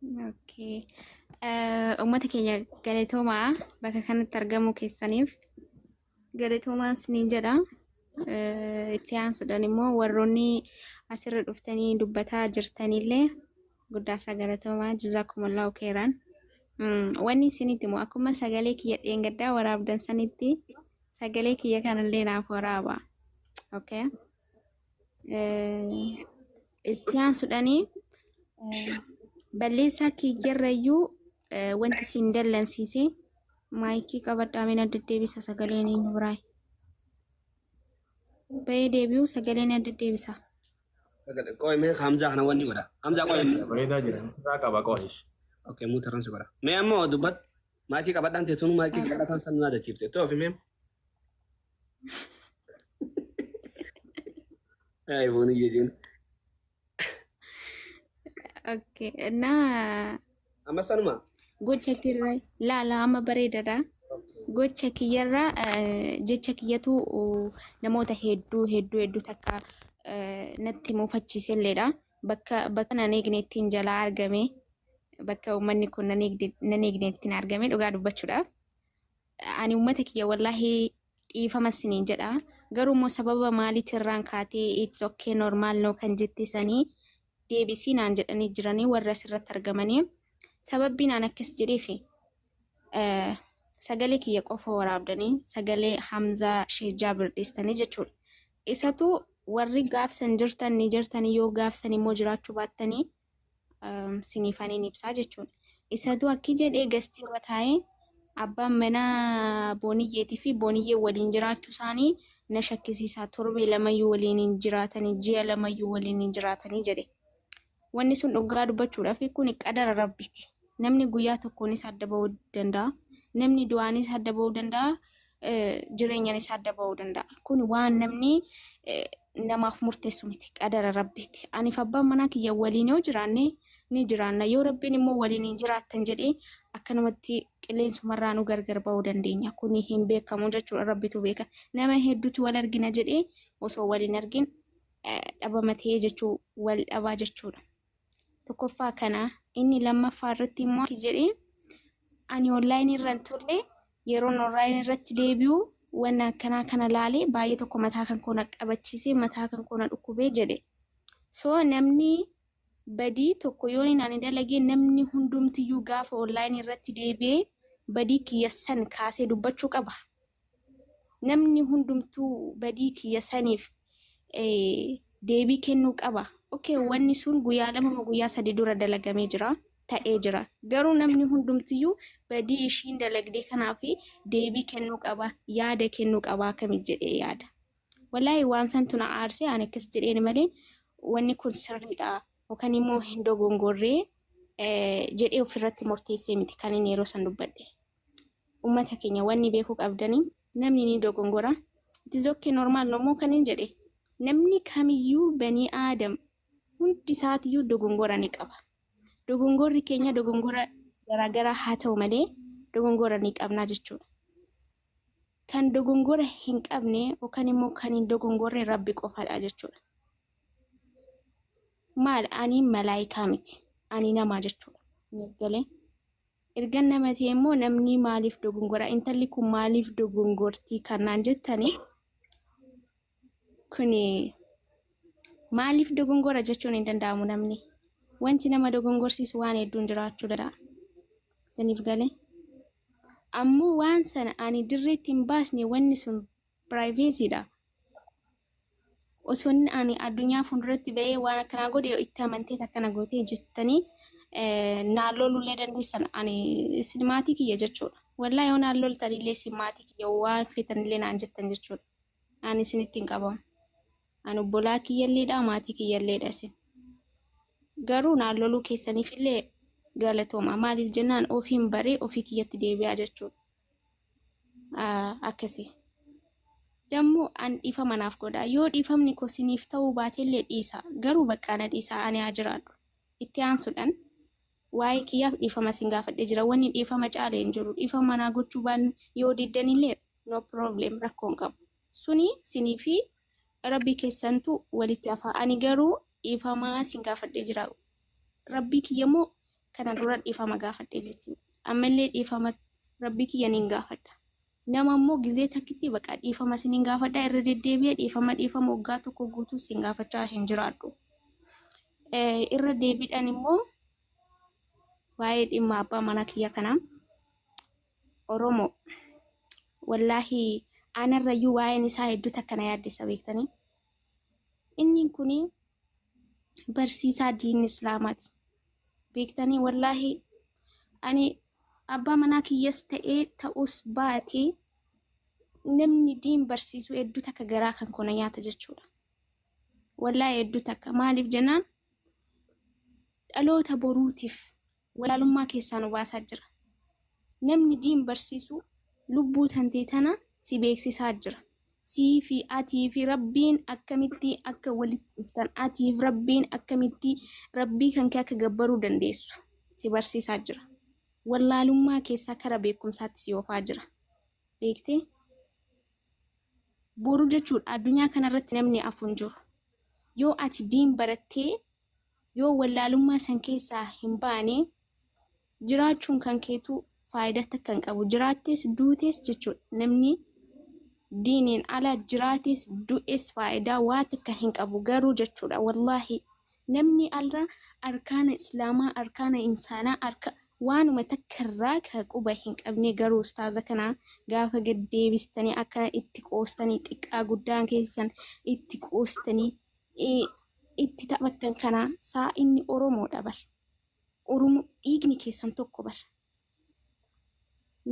Okay. Uummata keenya galatoomaa bakka kanatti argamu keessaniif galatoomaa isiniin jedha. Itti aansuudhaan immoo warroonni asirra dhuftanii dubbataa jirtanillee guddaasaa galatoomaa jazaakumullahu khairan. Wanni isinitti immoo akkuma sagalee kiyya dheengaddaa waraabdan sanitti sagalee kiyya kanallee naaf waraaba. Okay. Itti aansuudhaanii balleessaa kiyyarrayyuu wanti isin dallansiise maayikii qabadhaa mina deddeebisa sagaleen eenyu biraay. Bahee deebi'u sagaleen deddeebisa. Qoy mee Hamza kana wanni godha. Hamza qoy. Bareedaa jira. Isaa qaba qo'ish. Okay, muutaran si godha. Mee ammoo dubbat maayikii qabadhaan teessuun maayikii qabadhaan san nyaata chiifte. Toofi mee. Ay, boni jechuun. Okay. Naa Amma sanuma. gocha kirraa laala amma bareedadha. Gocha kiyyarraa jecha kiyyatu namoota hedduu takka natti muufachiiselleedha. Bakka nan eegneettiin jalaa argame bakka uummanni kun nan eegneettiin argame dhugaa dubbachuudhaaf. Ani uummata kiyya wallaahi dhiifama isiniin jedha. Garuu immoo sababa maaliitirraan kaatee it's okay normal no kan jettisanii deebisii naan jedhanii jiranii warra asirratti argamanii. Sababbiin aan akkas jedheefi sagalee kiyya qofa waraabdanii sagalee Hamzaa Sheejaa birdheessitanii jechuudha. Isatu warri gaafsan jirtan ni jirtanii yoo gaafsan immoo jiraachuu baattanii siniifaniin ibsaa jechuudha. Isatu akki jedhee gastii irra taa'ee abbaan mana booniyyeetii fi booniyyee waliin jiraachuu isaanii na shakkisiisaa torbee lamayyuu waliin jiraatanii ji'a lamayyuu waliin jiraatanii jedhe. Wanni sun dhugaa dubbachuudhaaf kun qadara rabbiiti. Namni guyyaa tokkoonis adda bahuu danda'a. Namni du'aanis adda bahuu danda'a. Jireenyaanis adda bahuu danda'a. Kun waan namni namaaf murteessu miti qadara rabbiiti. Ani fi abbaan manaa kiyya waliin yoo jiraanne ni jiraanna. Yoo rabbiin immoo waliin hin jiraattan jedhee akkanumatti qilleensumarraa nu gargar bahuu dandeenya. Kun hin beekamu jechuudha rabbitu beeka. Nama hedduutu wal argina jedhee osoo waliin argin dhabamatee jechuu wal dhabaa jechuudha. Tokkoffaa kana inni lammaffaa irratti immoo jedhee ani online irraan turre yeroo online irratti deebi'u waan akkanaa kana laalee baay'ee tokko mataa kan koona qabachiisee mataa kan koona dhukkubee jedhe. So namni badii tokko yoo inni ani dalagee namni hundumtiyyuu gaafa online irratti deebi'ee badii kiyya san kaasee dubbachuu qaba. Namni hundumtuu badii kiyya saniif deebii kennuu qaba. Okay, wanni sun guyyaa lama guyyaa sadii dura dalagamee jira, ta'ee jira. Garuu namni hundumtiyyuu badii ishiin dalagdee kanaaf deebii kennuu qaba, yaada kennuu qaba akkamit jedhee yaada. Wallaahi waan santu na aarsee ani akkas jedheen malee wanni kun sirriidha yookaan immoo hin dogongorree jedhee ofirratti murteessee miti kan inni yeroo san dubbadhe. Uummata keenya wanni beekuu qabdanii namni ni dogongora. It is okay normal nomoo kan hin jedhe. Namni kamiyyuu banii aadam hundi isaatiyyuu dogongora ni qaba. Dogongorri keenya dogongora garaagaraa haa ta'u malee dogongora ni qabna jechuudha. Kan dogongora hin qabne yookaan immoo kan hin dogongorre rabbi qofadha jechuudha. Maal ani malaayikaa miti. Ani nama jechuudha. Galee. Ergan nama ta'e immoo namni maaliif dogongora intalli kun maaliif dogongortii kanaan jettanii kuni maaliif dogongora jechuun hin danda'amu namni. Wanti nama dogongorsiisu waan hedduun jiraachuu danda'a. Saniif galee. Ammoo waan sana ani dirreetti hin baasne wanni sun privacyidha. Osoo ani addunyaa fuulduratti ba'ee waan akkanaa godhe itti amantee akkana gootee jettanii naalloo lullee dandeessan ani isin maatii kiyya jechuudha. Wallaahi yoo naalloo tanillee isin maatii kiyya waan feetanillee naan jettan jechuudha. Ani isinitti hin qabamu. Ani obbolaa kiyyalleedha maatii kiyyalleedha isin. Garuu naalloluu keessaniifillee galatooma. Maaliif jennaan ofiin baree ofii kiyyatti deebi'aa jechuudha. Akkasii. Dammoo an dhiifama naaf godha. Yoo dhiifamni koo siniif ta'uu baatellee dhiisa. Garuu bakka ana dhiisa ani haa jiraadhu. Itti aansuudhaan waa'ee kiyyaaf dhiifama sin gaafadhee jira. Wanni dhiifama caalee hin jiru. Dhiifama naa gochuu baan yoo diddanillee no problem rakkoon qabu. Suni sinii fi rabbii keessantu walitti hafa. Ani garuu dhiifama sin gaafadhee jira. Rabbii kiyyammoo kana dura dhiifama gaafadhe jechuudha. Ammallee dhiifama rabbi kiyya niin gaafadha. Nama immoo gizee takkitti baqa dhiifama siniin gaafadha irra deddeebi'ee dhiifama waggaa tokko guutuu sin gaafachaa hin jiraadhu. Irra deebiidhaan immoo waa'ee dhimma abbaa mana kiyya kanaa Oromoo wallaahi anarrayyuu waa'een isaa hedduu takkana yaaddessa beektanii. Inni kuni barsiisaa diin islaamaati beektanii. Wallaahi ani abbaa manaa kiyyas ta'ee ta'us baatee namni diin barsiisu hedduu takka garaa kan kona nyaata jechuudha. Wallaahi hedduu takka maaliif jennaan dhaloota boruutiif walaalummaa keessaa nu baasaa jira. Namni diin barsiisu lubbuu tantee tana si beeksisaa jira. Sii fi atii fi rabbiin akkamitti akka walitti dhuftan, atii fi rabbiin akkamitti rabbii kan kee akka gabbaruu dandeessu si barsiisaa jira. Wallaalummaa keessaa kara beekumsaatti si oofaa jira. Beektee? Boru jechuudha addunyaa kanarratti namni afuun jiru. Yoo ati diin barattee yoo wallaalummaa san keessaa hin baane jiraachuun kan keetu faayidaa takka hin qabu. Jiraattees duutees jechuudha. Namni diiniin ala jiraatees du'ees faayidaa waa takka hin qabu garuu jechuudha. Wallaahi namni alra arkaana islaamaa arkaana insaanaa waanuma takkarraa ka quba hin qabne garuu ustaaza kana gaafa gad deebistanii akkana itti qoostanii xiqqaa guddaan keessan itti qoostanii itti taphattan kana saa inni Oromoodha bar. Oromoo dhiigni keessan tokko bar.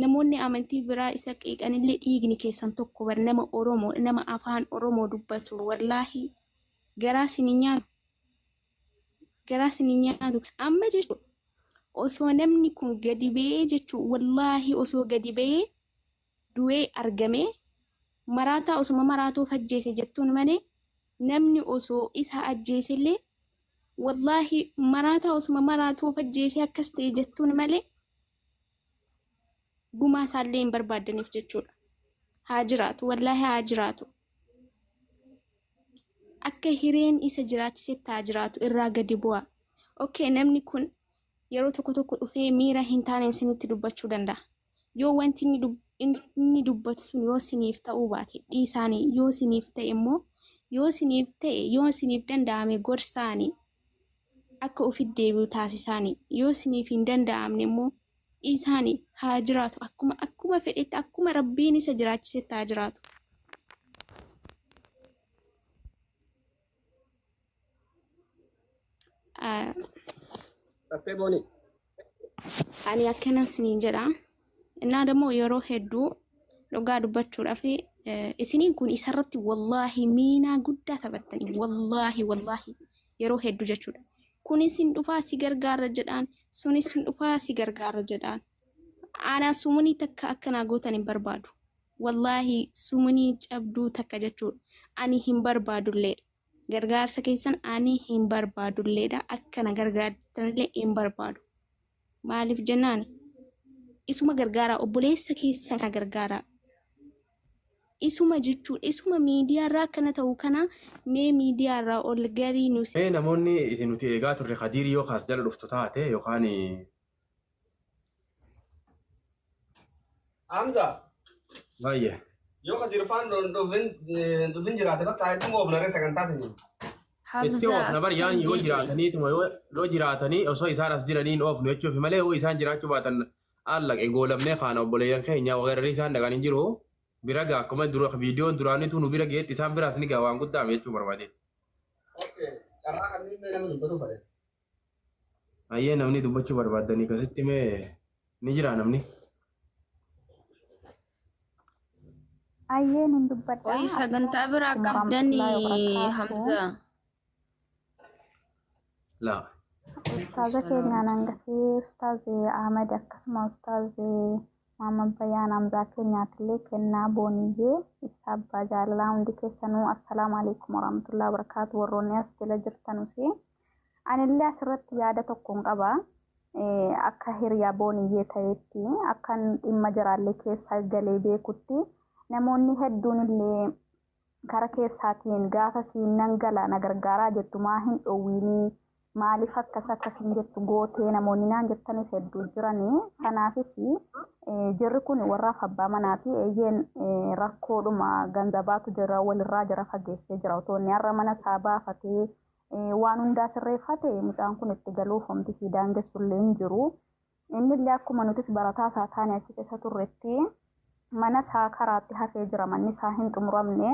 Namoonni amantii biraa isa qeeqanillee dhiigni keessan tokko bar. Nama Oromoo nama afaan Oromoo dubbatu wallaahi garaa sini nyaatu amma jechuudha. Osoo namni kun gadi ba'ee jechuudha wallaahi osoo gadi ba'ee du'ee argamee maraataa osuma maraatuu ajjeese jettuun malee namni osoo isa ajjeesellee wallaahi maraataa osuma maraatuu ajjeese akkas ta'e jettuun malee gumaa isaallee hin barbaadaniif jechuudha. Haa jiraatu wallaahi haa jiraatu. Akka hireen isa jiraachisetti haa jiraatu irraa gadi bu'a. Okay, namni kun yeroo tokko dhufee miira hin taane isinitti dubbachuu danda'a. Yoo wanti inni dubbatu sun yoo siniif ta'uu baate dhiisaanii, yoo siniif ta'e immoo yoo siniif danda'ame gorsaanii akka ofitti deebi'u taasisaanii, yoo siniif hin danda'amne immoo dhiisaanii haa jiraatu. Akkuma fedhetti akkuma rabbiin isa jiraachisetti haa jiraatu. Ani akkana siniin jedha. Innaa dammoo yeroo hedduu dhugaa dubbachuudhaaf isiniin kun isarratti wallaahi miinaa guddaa taphattanii wallaahi yeroo hedduu jechuudha. Kunis hin dhufaa si gargaara jedhaan, sunis hin dhufaa si gargaara jedhaan. Ana sumunii takka akkanaa gootan hin barbaadu. Wallaahi sumunii cabduu takka jechuudha. Ani hin barbaadulleedha. Gargaarsa keessan ani hin barbaadulleedha. Akkana gargaartanillee hin barbaadu. Maaliif jennaan isuma gargaara obboleessa keessan ka gargaara. Isuma jechuudha. Isuma miidiyaarraa akkana ta'u kana mee miidiyaarraa ol garii nuus. Namoonni isin nuti eegaa turre Khadiir yoo kaas jala dhuftu taate yookaan Hamza. baay'ee. Yoo Khadiir faan dhufin jiraate bakka itti moobna reessa kan taate. Itti oofna bari yaan yoo jiraataniituma yoo jiraatanii osoo isaan as jiraniin oofnu jechuuf malee yoo isaan jiraachuu baatan allaqe goolamnee kaana obboleeyyan keenya warri isaan dhaqan hin jiru bira gaa akkuma dura viidiyoon duraanitu nu bira geetti isaan biraas ni gaa waan guddaa jechuu barbaade. Carraa kanneen mee nama dubbatu fadhe. Ayyee namni dubbachuu barbaadanii kasitti mee ni jira namni. Ayyeen hin dubbadha. Oyi sagantaa biraa qabdanii Hamza. Laa. Ustaaza keenyaan hangafee Ustaaz Ahmed akkasuma Ustaaz Muhammad Bayyaan Hamzaa keenyaatillee kennaa booniyyee ibsa abbaa jaalalaa hundi keessanuu assalaamu alaikum warahmatullahi wabarakatuh warroonni as jala jirtanusi. Anillee asirratti yaada tokkoon qaba. Akka hiriyaa booniyyee ta'etti akkan dhimma jiraallee keessa galee beekutti namoonni hedduun illee kara keessaatiin gaafa siin nan gala na gargaaraa jettu maa hin dhowwiinii maaliif akkasin jettu gootee namoonni naan jettanis hedduu jiranii sanaafis jirri kun warraaf abbaa manaa fi eeyyeen rakkoodhuma ganzabaatu jira walirraa jira fageessee jira otoonni har'a mana isaa baafatee waan hundaa sirreeffate mucaan kun itti galuuf homti sii daangessullee hin jiru inni illee akkuma nutis barataa isaa taane achi keessa turretti mana isaa karaatti hafee jira manni isaa hin xumuramne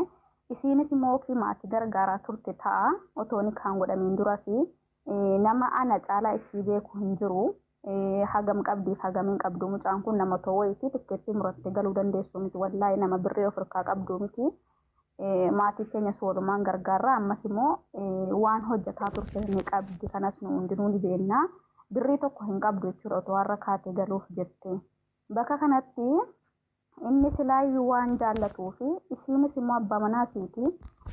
isiinis immoo ofii maatii gargaaraa turte ta'a otoonni kaan godhamiin duras nama ana caalaa isii beeku hin jiru hagam qabdiif hagam hin qabdu mucaan kun nama too'eeti tikkeetti murattee galuu dandeessu miti wallahi nama birree ofirkaa qabdu miti maatii keenya soolumaan gargaarra ammas immoo waan hojjetaa turte ni qabdi kanas nu hundinuu ni beekna birrii tokko hin qabdu jechuudha otoo har'a kaatee galuuf jette bakka kanatti inni silaayyuu waan jaallatuu fi isiinis immoo abbaa manaa isiiti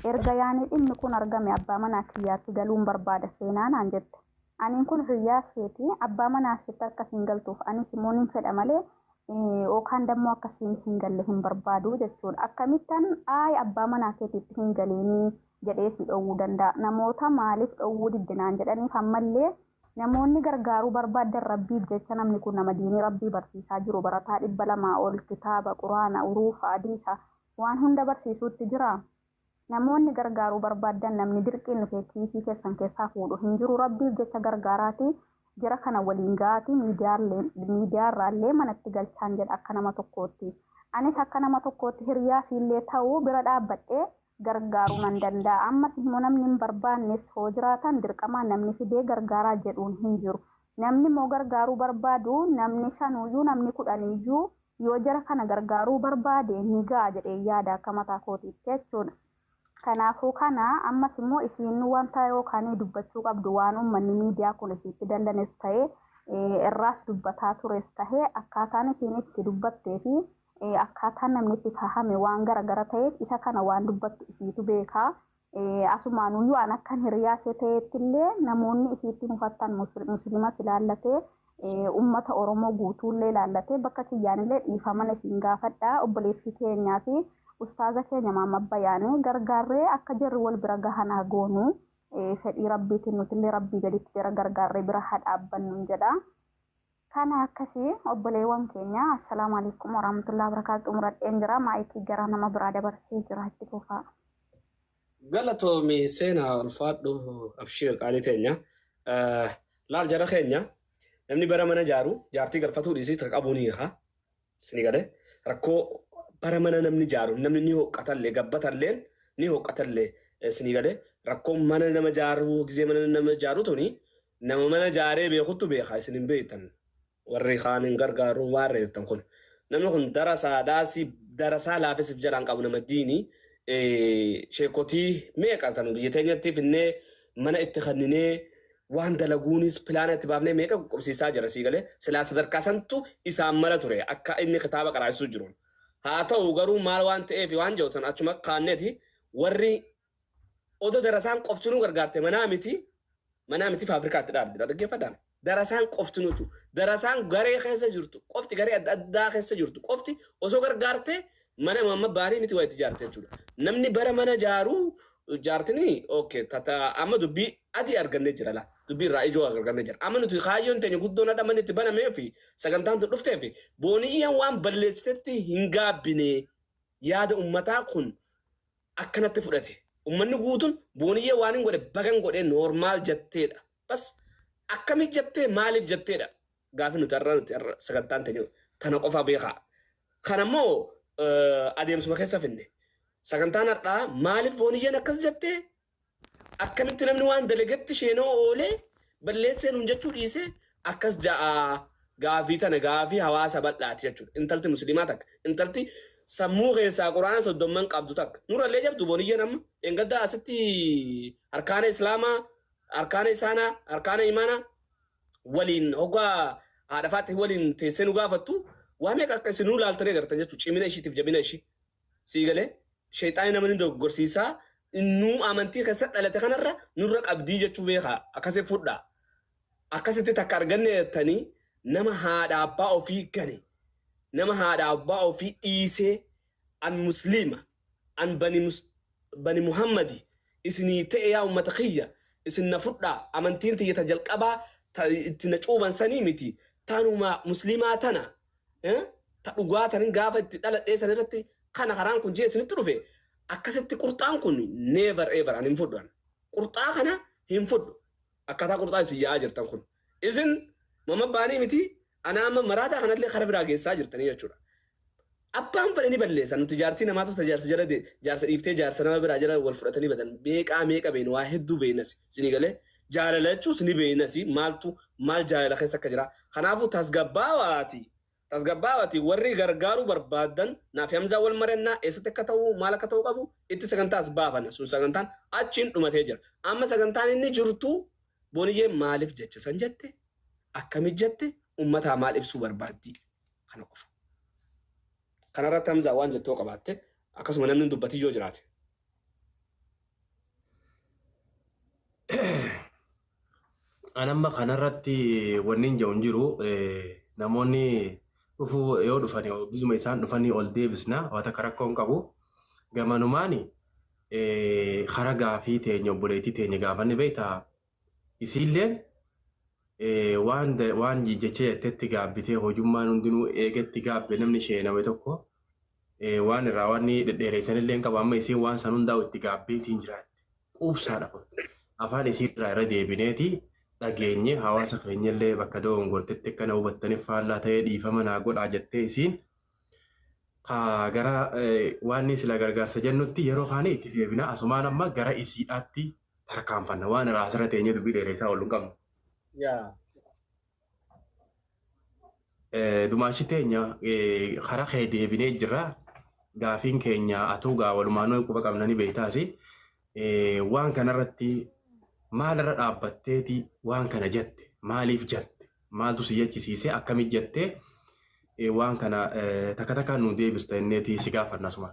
erga yaani dhimmi kun argame abbaa manaa kiyyaatti galuun barbaada seenaa naan jette aniin kun hiriyaa isheeti abbaa manaa isheetti akkasiin galtuuf anis immoo nin fedha malee yookaan dammoo akkasiin hin galle hin barbaadu jechuudha akkamittan abbaa manaa keetiitti hin galeenii jedhee si dhowwuu danda'a namoota maaliif dhowwuu diddinaan jedhaniif ammallee namoonni gargaaruu barbaadan rabbiif jecha namni kun nama diinii rabbii barsiisaa jiru barataa 200 ol kitaaba quraana uruufa hadiisa waan hunda barsiisuutti jira namoonni gargaaruu barbaadan namni dirqiin dhufee kiisii keessan keessaa fuudhu hin jiru rabbiif jecha gargaaraati jira kana waliin gaati miidiyaarraallee manatti galchaan jedha akka nama tokkootti anis akka nama tokkootti hiriyaa siillee ta'uu bira dhaabbadhee gargaaruu nan danda'a ammas immoo namni hin barbaannes hoo jiraatan dirqamaan namni fidee gargaaraa jedhuun hin jiru namni immoo gargaaruu barbaadu namni 5 namni 10 yoo jara kana gargaaruu barbaade ni ga'a jedhee yaada akka mataa kootiitti jechuudha kanaafuu kana ammas immoo isiin wanta yookaan dubbachuu qabdu waan uummanni miidiyaa kun isiitti dallanes ta'ee irraas dubbataa tures ta'ee akkaataan isiin itti dubbattee fi akkaataan namni itti fahame waan garagara ta'eef isa kana waan dubbattu isiitu beekaa asumaanuyyuu an akkan hiriyaa ishee ta'eettillee namoonni isiitti mufattan musliimas ilaallatee ummata oromoo guutuullee ilaallatee bakka kiyyaanillee dhiifaman isiin gaafadhaa obboleettii keenyaa fi ustaaza keenya maamma bayaanii gargaarree akka jirri wal bira gahanaa goonu fedhii rabbiitiin nutillee rabbii gaditti jira gargaarree bira hadhaabbannu jedha kana akkasii obboleewwan keenya assalaamu alaykum warahmatullahi wabarakatuh muradheen jira maayikii gara nama biraa dabarsee jira itti fufaa galatoomi seenaa ulfaadhu abshir qaalii teenya laal jara keenya namni bara mana jaaru jaartii galfatuu dhiisii takka qabuu ni hiika sini gale rakkoo bara mana namni jaaru namni ni hoqqatallee gabbatalleen ni hoqqatallee sini gale rakkoo mana nama jaaru gizee mana nama jaaru tuni nama mana jaaree beekuttu beeka isin hin beektan warri khaanin gargaaru waarreettan kun namni kun darasaa laafisif jalaan qabu nama diini sheekotii meeqa kan biyya teenyatti finnee mana itti kanninee waan dalaguunis pilaana itti baafnee meeqa qubsiisaa jira sii galee silaa sadarkaa santu isaan mala ture akka inni kitaaba qaraasuu jiruun haa ta'u garuu maal waan ta'eef waan jawtan achuma kaanneeti warri odo darasaan qoftunuu gargaarte manaa miti faabrikaatti dhaabdira dhaggeeffadhaan darasaan qoftunuutu darasaan garee keessa jirtu qofti garee adda addaa keessa jirtu qofti osoo gargaarte mana mamma baanii miti waa itti jaarte jechuudha namni bara mana jaaruu jaartini okay tata amma dubbii adii argannee jira la dubbii irraa ijoo argannee jira amma nuti kaayyoon teenya guddoon adda manni itti banamee fi sagantaan tun dhuftee fi booniyyaan waan balleessitetti hin gaabbine yaada ummataa kun akkanatti fudhate ummanni guutuun booniyyee waan hin godhe bagan godhe normaal jetteedha bas akkamit jettee maaliif jetteedha gaafi nuti irra sagantaan teenya kana qofa beekaa kanammoo adeemsuma keessa finne sagantaan har'aa maaliif booniyyeen akkas jettee akkamitti namni waan dalagetti sheenoo oolee balleessee nuun jechuu dhiisee akkas ja'a gaafii tana gaafii hawaasa bal'aati jechuudha intalti musliimaa takka intalti sammuu keessaa quraana 30 qabdu takka nurallee jabdu booniyyeen amma engaddaa asitti arkaana islaamaa arkaana isaanaa arkaana imaanaa waliin hoggaa haadhafaatti waliin teessee nu gaafattu waa meeqa akka isinuu laaltanii agartan jechuudha cimina ishiitiif jabina ishii sii galee sheexaanii namni dogoggorsiisaa innuu amantii keessa dhalate kanarra nurra qabdii jechuu beekaa akkasii fudhaa akkasitti takka arganne jettanii nama haadha abbaa ofii gane nama haadha abbaa ofii dhiisee an musliima an bani muhammadi isinii ta'e yaa ummata kiyya isin na fudhaa amantiin tiyyata jalqabaa itti na cuuban sanii miti tanuma muslimaa tana ta dhugaa tanin gaafa itti dhaladhee san irratti kana karaan kun jee isinitti dhufe akkasitti qurxaan kun never ever ani hin fudhan qurxaa kana hin fudhu akkataa qurxaa isin yaa'aa jirtan kun isin mama baanii miti ana amma maraataa kanallee kara biraa geessaa jirtanii jechuudha. Abbaan fedhanii balleessan nuti jaartii namaatu jaarsa jala jaarsa dhiiftee jaarsa nama biraa jala wal fudhatanii badan meeqa beenu waa hedduu beenas isinii galee jaalala jechuus ni beenas maaltu maal jaalala keessa akka jira kanaafuu tasgabbaawati warri gargaaruu barbaadan naaf Hamzaa wal marannaa eessatti akka ta'u maal akka ta'u qabu itti sagantaas baafanna sun sagantaan achiin dhumatee jira amma sagantaan inni jirtu booniyyee maaliif jecha san jette akkamit jette ummataa maal ibsuu barbaaddi kana qofa. Kanarratti Hamzaa waan jettoo qabaatte akkasuma namni dubbatii yoo jiraate. Anamma kanarratti wanni hin jiru namoonni dhufuu yoo dhufanii bizuma isaan dhufanii ol deebisna wata karakkoon qabu gamanumaani kara gaafii teenya obboleettii teenya gaafanni beektaa isiilleen waan jecha jettetti gaabbitee hojummaan hundinuu eegetti gaabbe namni sheename tokko waan irraa waan dhedheeressanillee qabu amma isiin waan san hundaa'u itti gaabbeetiin jiraatti quubsaadha afaan isiirraa irra deebineeti dhageenye hawaasa keenyallee bakka doongortetti akkana hubattaniif faallaa ta'ee dhiifama naa godhaa jettee isiin gara waan sila gargaarsa jennutti yeroo kaanii itti deebina asumaan amma gara isiidhaatti tarkaanfanna waan irraa asirra teenye dubbii dheeressaa ol hin qabnu. Dumaashi teenya karaa kee deebinee jirra gaafiin keenya atuugaa walumaanoo quba qabnanii beektaasi waan kanarratti maalirra dhaabbatteeti waan kana jette maaliif jette maaltu si jechisiise akkamit jette waan kana takka takkaan nu deebista inneeti si gaafanna suma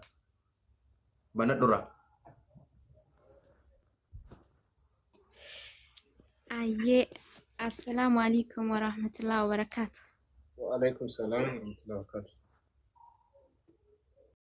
banadhura. Ayyee assalamu alaikum warahmatullahi wabarakatuh. Waalaikum salam warahmatullahi wabarakatuh.